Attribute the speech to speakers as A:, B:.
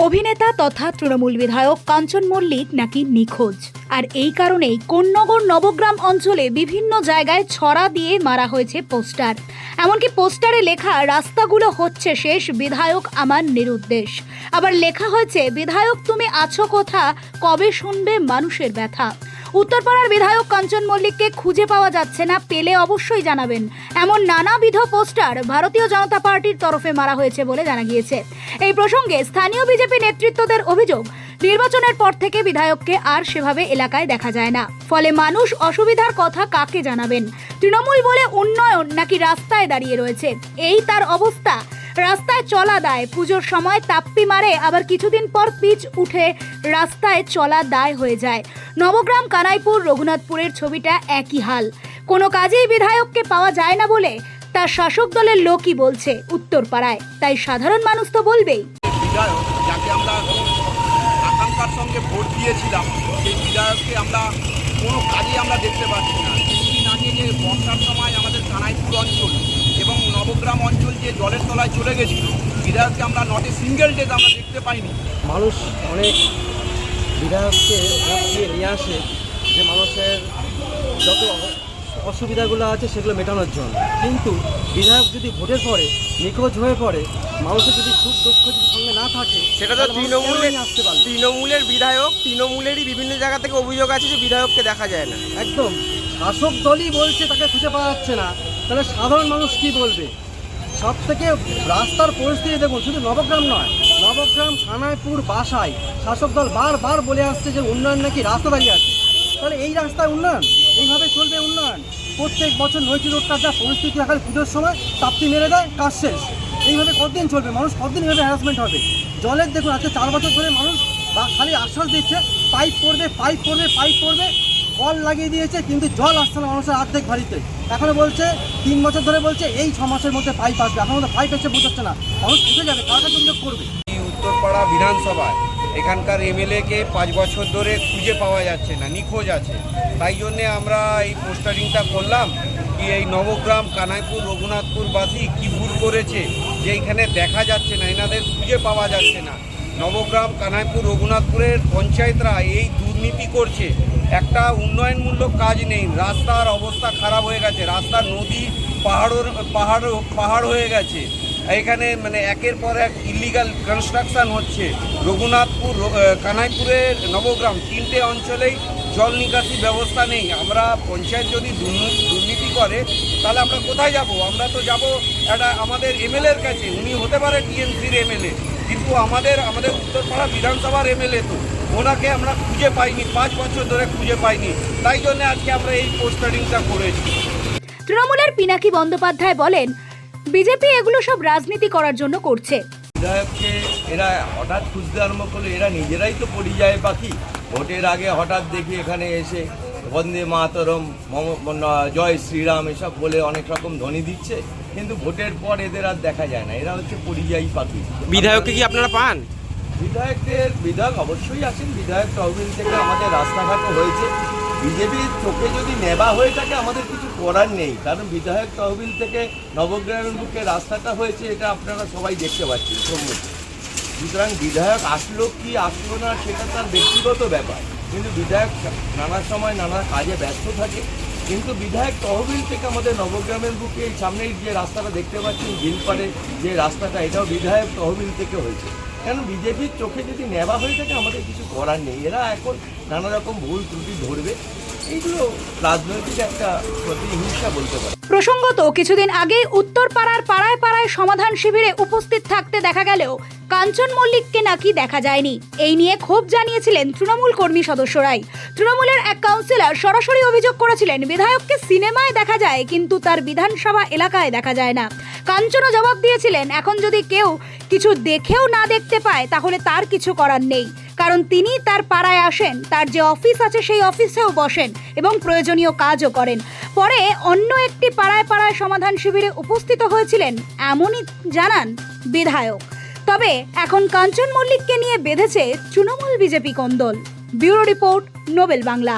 A: অভিনেতা তথা তৃণমূল বিধায়ক কাঞ্চন মল্লিক নাকি নিখোঁজ। আর এই কারণেই কোন্নগর নবগ্রাম অঞ্চলে বিভিন্ন জায়গায় ছড়া দিয়ে মারা হয়েছে পোস্টার। এমনকি পোস্টারে লেখা রাস্তাগুলো হচ্ছে শেষ, বিধায়ক আমার নিরুদ্দেশ। আবার লেখা হয়েছে বিধায়ক তুমি আছো কোথা, কবে শুনবে মানুষের ব্যথা। উত্তরপাড়ার বিধায়ক কাঞ্চন মল্লিককে খুঁজে পাওয়া যাচ্ছে না, পেলে অবশ্যই জানাবেন। এমন নানাবিধ পোস্টার ভারতীয় জনতা পার্টির তরফে মারা হয়েছে বলে জানা গিয়েছে। এই প্রসঙ্গে স্থানীয় বিজেপি নেতৃত্বদের অভিযোগ, নির্বাচনের পর থেকে বিধায়ককে আর সেভাবে এলাকায় দেখা যায় না, ফলে মানুষ অসুবিধার কথা কাকে জানাবেন। তৃণমূল বলে উন্নয়ন নাকি রাস্তায় দাঁড়িয়ে রয়েছে, এই তার অবস্থা। রাস্তায় চলা দায়, পুজোর সময় তাপ্পি মারে, আবার কিছুদিন পর পিচ উঠে রাস্তায় চলা দায় হয়ে যায়। নবগ্রাম, কানাইপুর, রঘুনাথপুরের ছবিটা একই হাল। কোনো কাজেই বিধায়ককে পাওয়া যায় না বলে তার শাসক দলের লোকই বলছে উত্তরপাড়ায়, তাই সাধারণ মানুষ তো বলবেই।
B: বিধায়ক যাকে আমরা আকাঙ্ক্ষার সঙ্গে ভোট দিয়েছিলাম, সেই বিধায়ককে আমরা কোনো কাজেই আমরা দেখতে পাচ্ছি না। কিছুদিন আগে যে বর্ষার সময় আমাদের কানাইপুর অঞ্চল এবং নবগ্রাম অঞ্চল যে জলের তলায় চলে গেছিল, বিধায়ককে আমরা নট এ সিঙ্গেল ডেতে আমরা দেখতে পাইনি।
C: মানুষ অনেক বিধায়ককে ভোট দিয়ে নিয়ে আসে যে মানুষের যত অসুবিধাগুলো আছে সেগুলো মেটানোর জন্য, কিন্তু বিধায়ক যদি ভোটের পরে নিখোঁজ হয়ে পড়ে, মানুষের যদি সুখ দুঃখ যদি সঙ্গে না থাকে,
D: সেটা তো তৃণমূলের বিধায়ক, তৃণমূলেরই বিভিন্ন জায়গা থেকে অভিযোগ আছে যে বিধায়ককে দেখা যায় না।
C: একদম শাসক দলই বলছে তাকে খুঁজে পাওয়া যাচ্ছে না, তাহলে সাধারণ মানুষ কি বলবে? সব থেকে রাস্তার পরিস্থিতি দেখুন, শুধু নবগ্রাম নয়, নবগ্রাম, কানাইপুর, বাসায় শাসক দল বারবার বলে আসছে যে উন্নয়ন নাকি রাস্তা দাঁড়িয়ে আছে। তাহলে এই রাস্তায় উন্নয়ন এইভাবে চলবে? উন্নয়ন প্রত্যেক বছর নৈতি রোডটার যা পরিস্থিতি রাখার পুজোর সময় তাপ্তি মেরে দেয়, কাজ শেষ। এইভাবে কতদিন চলবে? মানুষ কতদিন এভাবে হ্যারাসমেন্ট হবে? জলের দেখুন, আজকে 4 বছর ধরে মানুষ খালি আশ্বাস দিচ্ছে পাইপ পড়বে, পাইপ পড়বে, পাইপ পড়বে, কল লাগিয়ে দিয়েছে, কিন্তু জল আসছে না মানুষের অর্ধেক বাড়িতে। এখনও বলছে 3 বছর ধরে বলছে এই 6 মাসের মধ্যে পাইপ আসবে, এখনও তো পাইপ এসে বোঝাচ্ছে না। মানুষ বুঝে যাবে, কার কাছে অভিযোগ করবে?
B: উত্তরপাড়া বিধানসভায় এখানকার এমএলএকে 5 বছর ধরে খুঁজে পাওয়া যাচ্ছে না, নিখোঁজ আছে। তাই জন্যে আমরা এই পোস্টারিংটা করলাম কি এই নবগ্রাম, কানাইপুর, রঘুনাথপুরবাসী কি ভুল করেছে যে এইখানে দেখা যাচ্ছে না, এনাদের খুঁজে পাওয়া যাচ্ছে না। নবগ্রাম, কানাইপুর, রঘুনাথপুরের পঞ্চায়েতরা এই দুর্নীতি করছে, একটা উন্নয়নমূলক কাজ নেই। রাস্তার অবস্থা খারাপ হয়ে গেছে, রাস্তার নদী পাহাড় হয়ে গেছে। এখানে মানে একের পর এক ইলিগাল কনস্ট্রাকশন হচ্ছে। রঘুনাথপুর, কানাইপুরের, নবগ্রাম 3টে অঞ্চলেই জল নিকাশি ব্যবস্থা নেই। আমরা পঞ্চায়েত যদি দুর্নীতি করে তাহলে আমরা কোথায় যাব? আমরা তো যাব একটা আমাদের এমএলএর কাছে, উনি হতে পারে টিএমসির এমএলএ, কিন্তু আমাদের উত্তরপাড়া বিধানসভার এমএলএ তো, ওনাকে আমরা খুঁজে পাইনি, 5 বছর ধরে খুঁজে পাইনি। তাই জন্য আজকে আমরা এই পোস্টারিংটা করেছি।
A: তৃণমূলের পিনাকি বন্দ্যোপাধ্যায় বলেন, বিজেপি এগুলো সব রাজনীতি করার জন্য করছে।
E: বিধায়ককে এরা হঠাৎ খুঁজতে আরম্ভ করলে, এরা নিজেরাই তো পরিযায়ী পাখি। ভোটের আগে হঠাৎ দেখি এখানে এসে বন্দে মাতরম, জয় শ্রীরাম এসব বলে অনেক রকম ধ্বনি দিচ্ছে, কিন্তু ভোটের পর এদের আর দেখা যায় না। এরা হচ্ছে পরিযায়ী পাখি।
D: বিধায়ককে কি আপনারা পান?
E: বিধায়ক অবশ্যই আছেন। বিধায়ক তহবিল থেকে আমাদের রাস্তাঘাটও হয়েছে। বিজেপির চোখে যদি নেবা হয়ে থাকে আমাদের কিছু করার নেই, কারণ বিধায়ক তহবিল থেকে নবগ্রামের বুকে রাস্তাটা হয়েছে, এটা আপনারা সবাই দেখতে পাচ্ছেন সম্মুখে। সুতরাং বিধায়ক আসলো কি আসলো না সেটা তার ব্যক্তিগত ব্যাপার, কিন্তু বিধায়ক নানা সময় নানা কাজে ব্যস্ত থাকে। কিন্তু বিধায়ক তহবিল থেকে আমাদের নবগ্রামের বুকে এই সামনেই যে রাস্তাটা দেখতে পাচ্ছেন, ঝিলপাড়ে যে রাস্তাটা, এটাও বিধায়ক তহবিল থেকে হয়েছে। কেন বিজেপির চোখে যদি নেওয়া হয়ে থাকে আমাদের কিছু করার নেই। এরা এখন নানা রকম ভুল ত্রুটি ধরবে, এইগুলো রাজনৈতিক একটা প্রতিহিংসা বলতে পারে।
A: প্রসঙ্গত কিছুদিন আগে উত্তরপাড়ার পাড়ায় পাড়ায় সমাধান শিবিরে উপস্থিত থাকতে দেখা গেলেও কাঞ্চন মল্লিককে নাকি দেখা যায়নি। এই নিয়ে ক্ষোভ জানিয়েছিলেন তৃণমূল কর্মী সদস্যরাই। তৃণমূলের এক কাউন্সিলর সরাসরি অভিযোগ করেছিলেন, বিধায়ককে সিনেমায় দেখা যায় কিন্তু তার বিধানসভা এলাকায় দেখা যায় না। কাঞ্চনও জবাব দিয়েছিলেন, এখন যদি কেউ কিছু দেখেও না দেখতে পায় তাহলে তার কিছু করার নেই, কারণ তিনি তার পাড়ায় আসেন, তার যে অফিস আছে সেই অফিসেও বসেন এবং প্রয়োজনীয় কাজও করেন। পরে অন্য একটি পাড়ায় পাড়ায় সমাধান শিবিরে উপস্থিত হয়েছিলেন, এমনই জানান বিধায়ক। তবে এখন কাঞ্চন মল্লিককে নিয়ে বেঁধেছে তৃণমূল বিজেপি কোন্দল। Bureau report, Nobel Bangla.